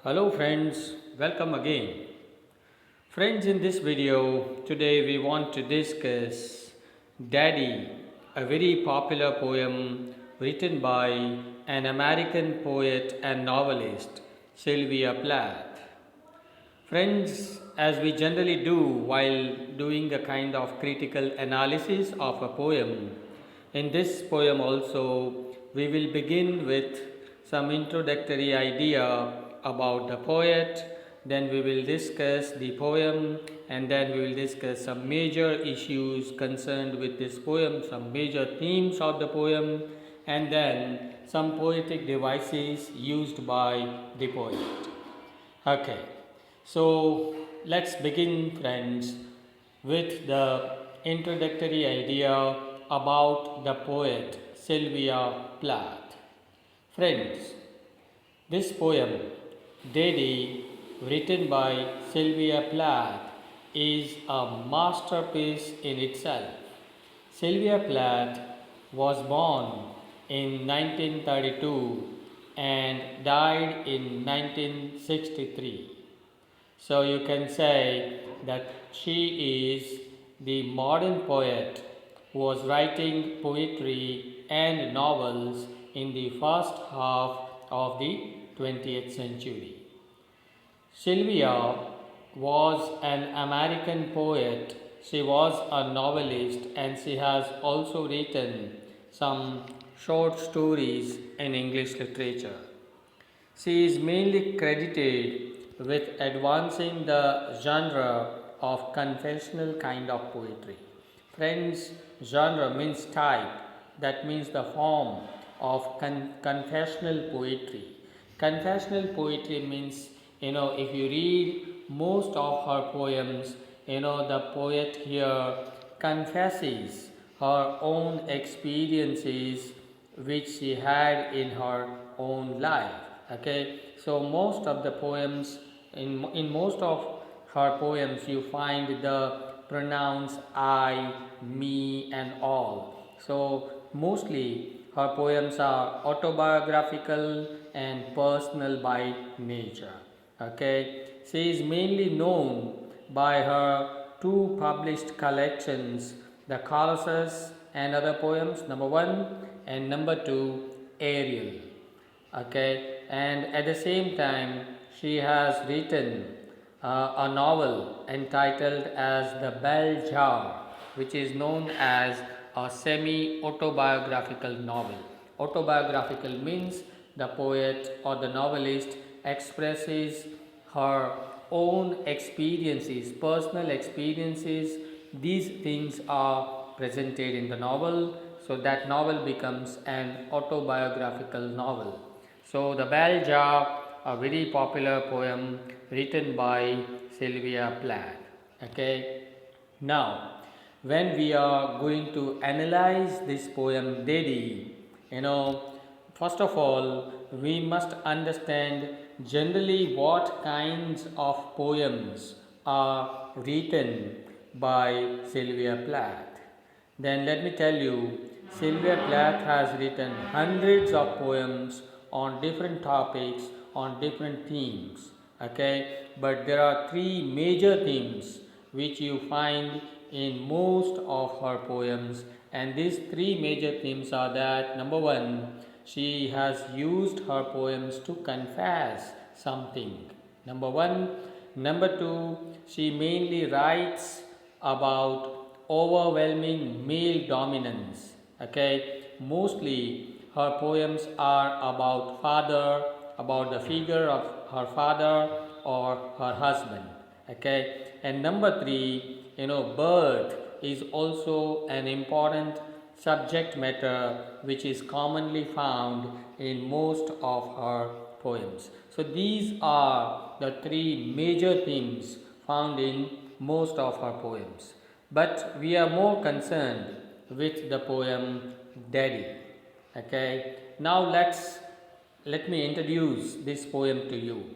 Hello friends, welcome again. Friends, in this video today we want to discuss Daddy, a very popular poem written by an American poet and novelist, Sylvia Plath. Friends, as we generally do while doing a kind of critical analysis of a poem, in this poem also we will begin with some introductory idea about the poet, then we will discuss the poem, and then we will discuss some major issues concerned with this poem, some major themes of the poem, and then some poetic devices used by the poet. Okay, so let's begin, friends, with the introductory idea about the poet Sylvia Plath. Friends, this poem, Daddy, written by Sylvia Plath, is a masterpiece in itself. Sylvia Plath was born in 1932 and died in 1963. So you can say that she is the modern poet who was writing poetry and novels in the first half of the 20th century. Sylvia was an American poet. She was a novelist and she has also written some short stories in English literature. She is mainly credited with advancing the genre of confessional kind of poetry. Friends, genre means type, that means the form of confessional poetry. Confessional poetry means, if you read most of her poems, the poet here confesses her own experiences which she had in her own life. Okay, so most of the poems, in most of her poems, you find the pronouns I, me, and all. So mostly her poems are autobiographical and personal by nature. Okay, she is mainly known by her two published collections, the Colossus and other poems, number 1, and number 2, Ariel. Okay, and at the same time she has written a novel entitled as The Bell Jar, which is known as a semi-autobiographical novel. Autobiographical means the poet or the novelist expresses her own experiences, personal experiences. These things are presented in the novel, so that novel becomes an autobiographical novel. So the Bell Jar, a very popular poem written by Sylvia Plath. Okay. Now, when we are going to analyze this poem Daddy, first of all, we must understand generally what kinds of poems are written by Sylvia Plath. Then let me tell you, Sylvia Plath has written hundreds of poems on different topics, on different themes. Okay, but there are three major themes which you find in most of her poems, and these three major themes are that number 1, she has used her poems to confess something. Number 1. Number 2, she mainly writes about overwhelming male dominance. Okay, mostly her poems are about father, about the figure of her father or her husband. Okay, and number 3, birth is also an important subject matter which is commonly found in most of her poems. So these are the three major themes found in most of her poems. But we are more concerned with the poem Daddy. Okay, now let me introduce this poem to you.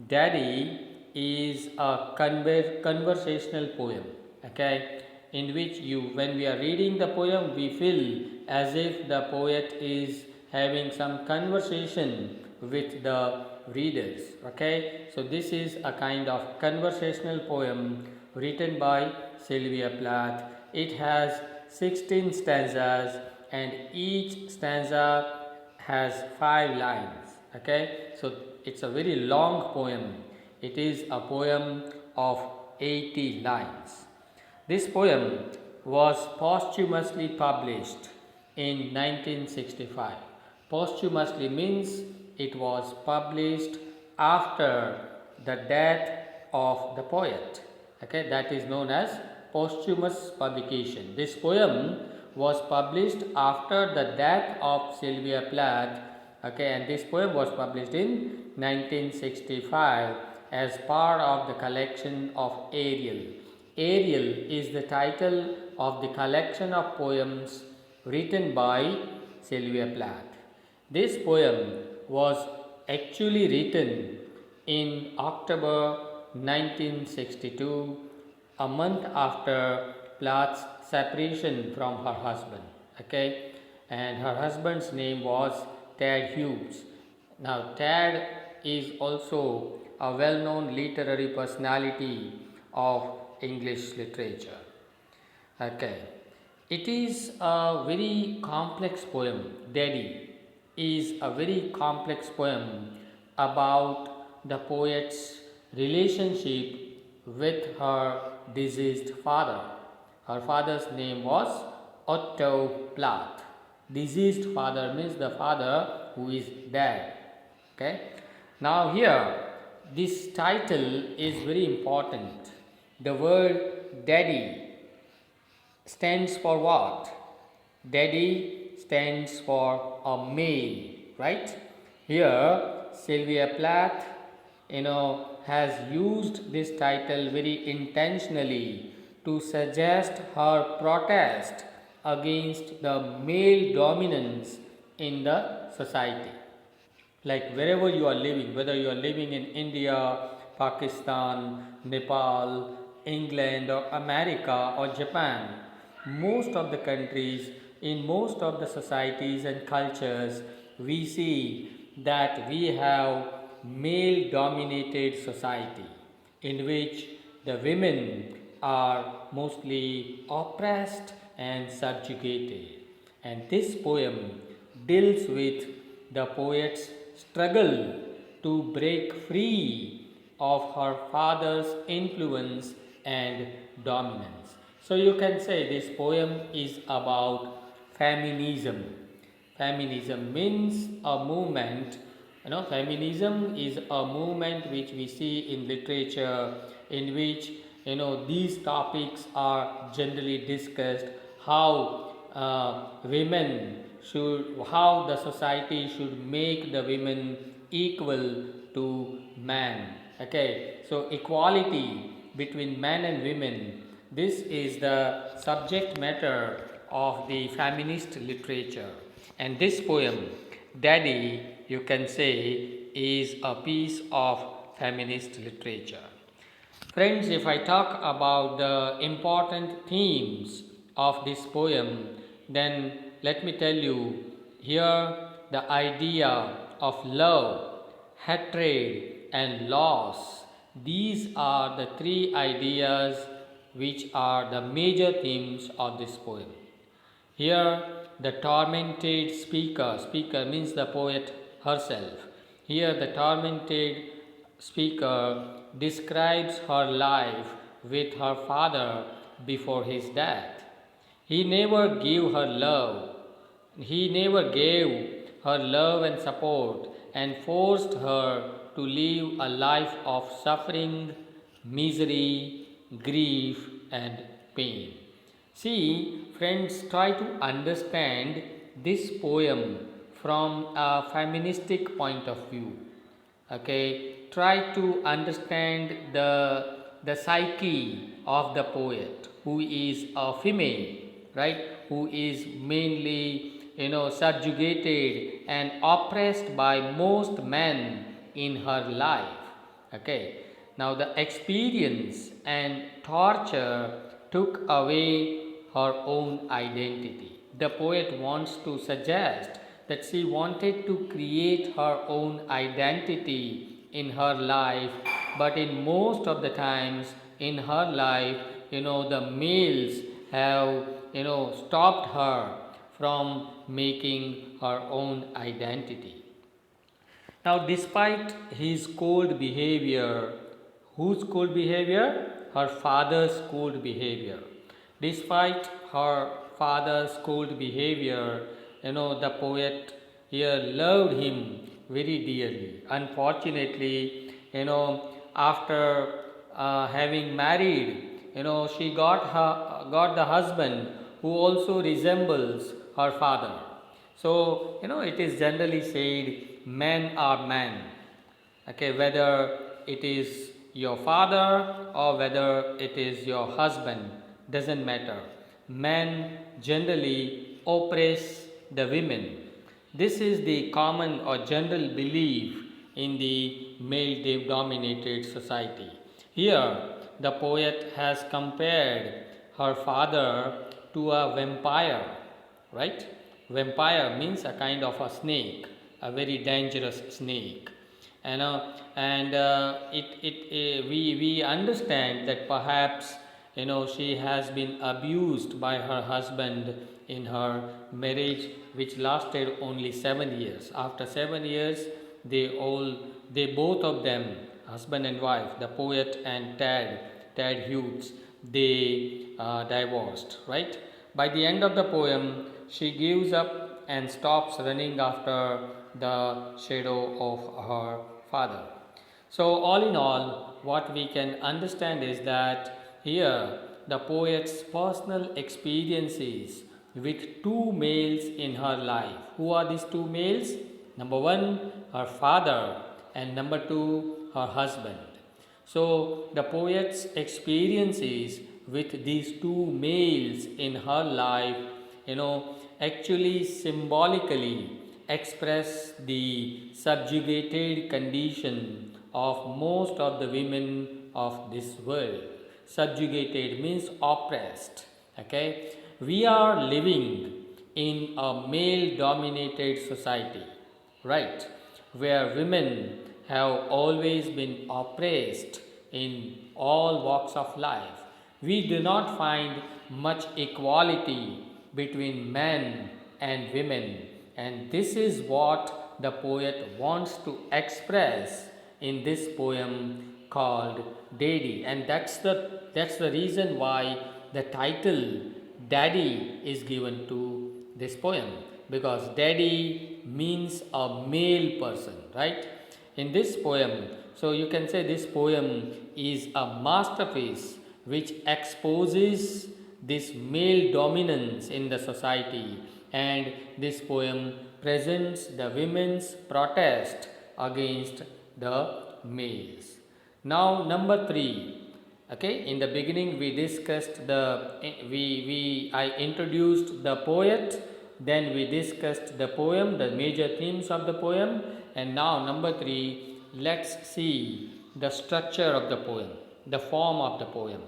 Daddy is a conversational poem, okay, in which when we are reading the poem, we feel as if the poet is having some conversation with the readers. Okay, so this is a kind of conversational poem written by Sylvia Plath. It has 16 stanzas and each stanza has 5 lines. Okay, so it's a very long poem. It is a poem of 80 lines. This poem was posthumously published in 1965. Posthumously means it was published after the death of the poet. Okay, that is known as posthumous publication. This poem was published after the death of Sylvia Plath. Okay, and this poem was published in 1965 as part of the collection of Ariel. Ariel is the title of the collection of poems written by Sylvia Plath. This poem was actually written in October 1962, a month after Plath's separation from her husband. Okay, and her husband's name was Tad Hughes. Now, Tad is also a well-known literary personality of English literature. Okay, it is a very complex poem. Daddy is a very complex poem about the poet's relationship with her deceased father. Her father's name was Otto Plath. Deceased father means the father who is dead. Okay. Now here, this title is very important. The word daddy stands for what? Daddy stands for a male, right? Here, Sylvia Plath, has used this title very intentionally to suggest her protest against the male dominance in the society. Like wherever you are living, whether you are living in India, Pakistan, Nepal, England or America or Japan, most of the countries, in most of the societies and cultures, we see that we have male dominated society in which the women are mostly oppressed and subjugated. And this poem deals with the poet's struggle to break free of her father's influence and dominance. So you can say this poem is about feminism. Feminism means a movement. Feminism is a movement which we see in literature in which these topics are generally discussed. How how the society should make the women equal to man. Okay, so equality between men and women. This is the subject matter of the feminist literature. And this poem, Daddy, you can say, is a piece of feminist literature. Friends, if I talk about the important themes of this poem, then let me tell you here the idea of love, hatred, and loss. These are the three ideas which are the major themes of this poem. Here, the tormented speaker means the poet herself. Here, the tormented speaker describes her life with her father before his death. He never gave her love. He never gave her love and support and forced her to live a life of suffering, misery, grief, and pain. See, friends, try to understand this poem from a feministic point of view. Okay, try to understand the psyche of the poet, who is a female, right? Who is mainly subjugated and oppressed by most men in her life. Okay, now the experience and torture took away her own identity. The poet wants to suggest that she wanted to create her own identity in her life, but in most of the times in her life, the males have, stopped her from making her own identity. Now, despite his cold behavior, whose cold behavior? Her father's cold behavior. Despite her father's cold behavior, the poet here loved him very dearly. Unfortunately, after having married, she got the husband who also resembles her father. So, it is generally said, men are men. Okay, whether it is your father or whether it is your husband, doesn't matter. Men generally oppress the women. This is the common or general belief in the male dominated society. Here, the poet has compared her father to a vampire, right? Vampire means a kind of a snake, a very dangerous snake. We understand that perhaps she has been abused by her husband in her marriage, which lasted only 7 years. After 7 years, they both of them, husband and wife, the poet and Tad Hughes, they divorced, right? By the end of the poem, she gives up and stops running after the shadow of her father. So, all in all, what we can understand is that here the poet's personal experiences with two males in her life. Who are these two males? Number one, her father, and number two, her husband. So, the poet's experiences with these two males in her life, actually symbolically express the subjugated condition of most of the women of this world. Subjugated means oppressed. Okay, we are living in a male dominated society, right, where women have always been oppressed in all walks of life. We do not find much equality between men and women, and this is what the poet wants to express in this poem called Daddy, and that's the reason why the title Daddy is given to this poem, because Daddy means a male person, right? In this poem, so you can say this poem is a masterpiece which exposes this male dominance in the society, and this poem presents the women's protest against the males. Now, number 3. Okay, in the beginning we discussed I introduced the poet, then we discussed the poem, the major themes of the poem, and now number 3, let's see the structure of the poem, the form of the poem.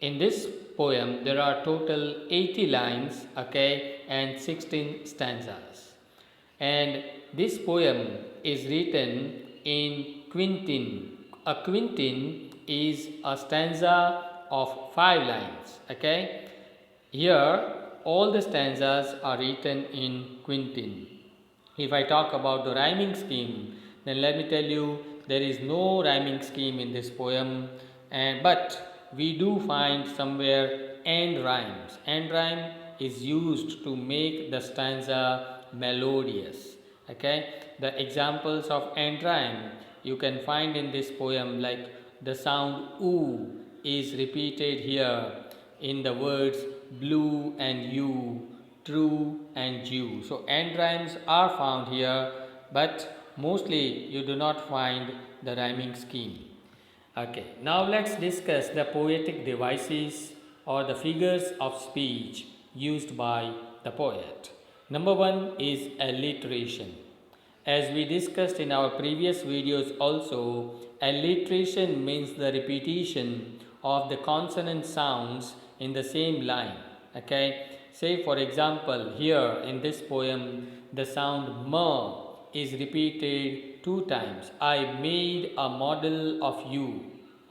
In this poem there are total 80 lines, okay, and 16 stanzas. And this poem is written in quintin. A quintin is a stanza of 5 lines, okay. Here all the stanzas are written in quintin. If I talk about the rhyming scheme, then let me tell you there is no rhyming scheme in this poem, but we do find somewhere end rhymes. End rhyme is used to make the stanza melodious, okay. The examples of end rhyme you can find in this poem, like the sound oo is repeated here in the words blue and you, true and Jew. So end rhymes are found here, but mostly you do not find the rhyming scheme. Okay, now let's discuss the poetic devices or the figures of speech used by the poet. Number 1 is alliteration. As we discussed in our previous videos also, alliteration means the repetition of the consonant sounds in the same line. Okay, say for example here in this poem the sound m is repeated 2 times. I made a model of you.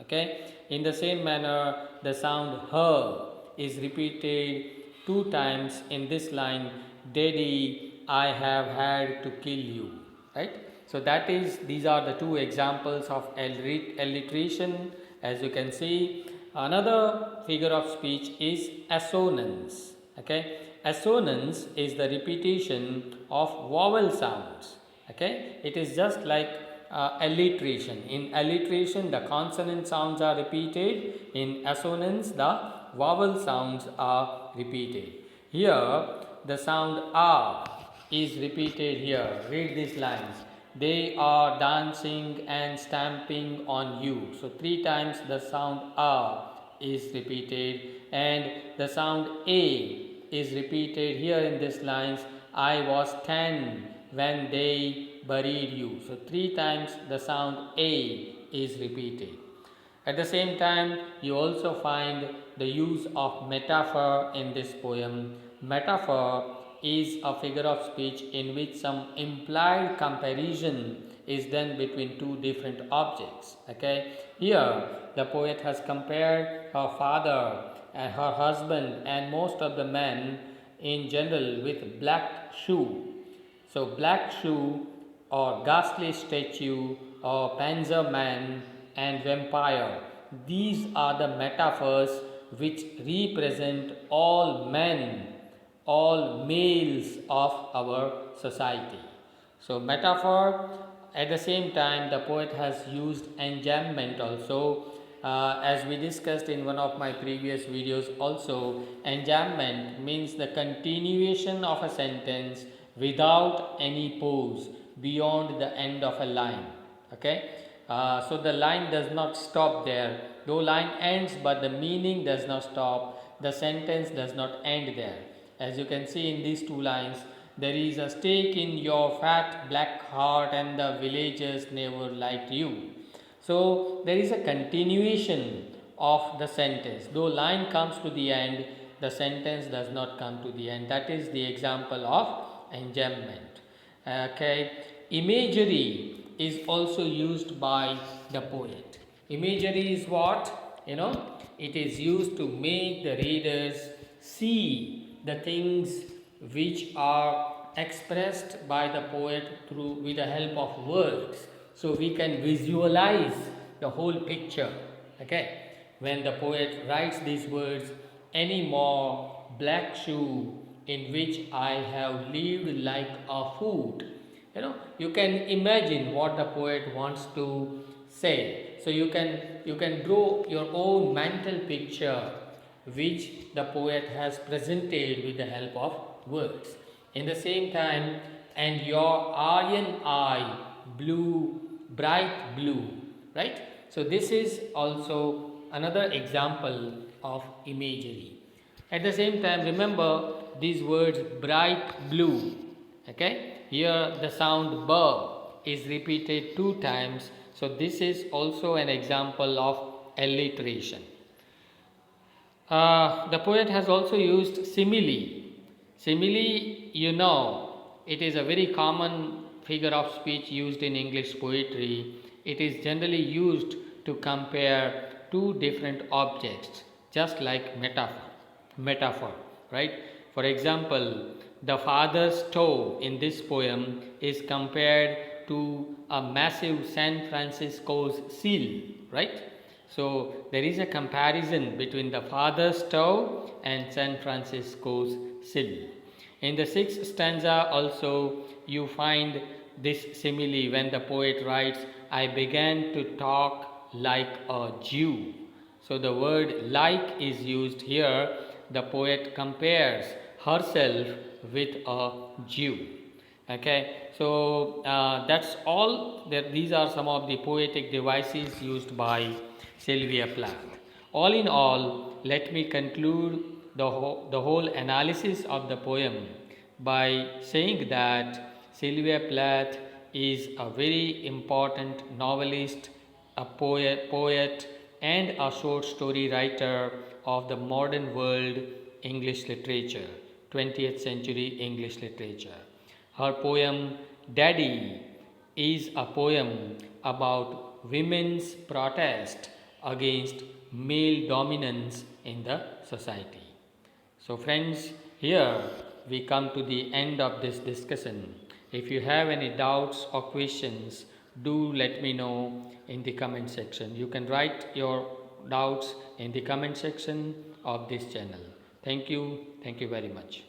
Okay. In the same manner, the sound her is repeated 2 times in this line. Daddy, I have had to kill you. Right. So these are the 2 examples of alliteration. As you can see, another figure of speech is assonance. Okay. Assonance is the repetition of vowel sounds. Okay. It is just like alliteration. In alliteration, the consonant sounds are repeated. In assonance, the vowel sounds are repeated. Here, the sound a is repeated here. Read these lines. They are dancing and stamping on you. So 3 times the sound a is repeated, and the sound a is repeated here in these lines. I was 10 when they buried you. So 3 times the sound a is repeated. At the same time, you also find the use of metaphor in this poem. Metaphor is a figure of speech in which some implied comparison is done between 2 different objects. Okay. Here, the poet has compared her father and her husband and most of the men in general with black shoe. So, black shoe or ghastly statue or panzer man and vampire, these are the metaphors which represent all men, all males of our society. So metaphor, at the same time the poet has used enjambment also. As we discussed in one of my previous videos also, enjambment means the continuation of a sentence without any pause beyond the end of a line. Okay. So the line does not stop there. Though line ends, but the meaning does not stop. The sentence does not end there. As you can see in these 2 lines, there is a stake in your fat black heart and the villagers never liked you. So there is a continuation of the sentence. Though line comes to the end, the sentence does not come to the end. That is the example of enjambment. Okay. Imagery is also used by the poet. Imagery is what? It is used to make the readers see the things which are expressed by the poet through with the help of words. So we can visualize the whole picture. Okay. When the poet writes these words, any more black shoe in which I have lived like a foot. You can imagine what the poet wants to say. So you can draw your own mental picture which the poet has presented with the help of words. In the same time, and your iron eye blue, bright blue, right? So this is also another example of imagery. At the same time, remember these words bright blue. Okay. Here the sound b is repeated 2 times. So this is also an example of alliteration. The poet has also used simile. Simile, it is a very common figure of speech used in English poetry. It is generally used to compare 2 different objects, just like metaphor, right? For example, the father's toe in this poem is compared to a massive San Francisco's seal, right? So there is a comparison between the father's toe and San Francisco's seal. In the 6th stanza also you find this simile when the poet writes, I began to talk like a Jew. So the word like is used here. The poet compares herself with a Jew. Okay, so that's all. These are some of the poetic devices used by Sylvia Plath. All in all, let me conclude the whole analysis of the poem by saying that Sylvia Plath is a very important novelist, a poet and a short story writer of the modern world English literature, 20th century English literature. Her poem Daddy is a poem about women's protest against male dominance in the society. So friends, here we come to the end of this discussion. If you have any doubts or questions, do let me know in the comment section. You can write your doubts in the comment section of this channel. Thank you very much.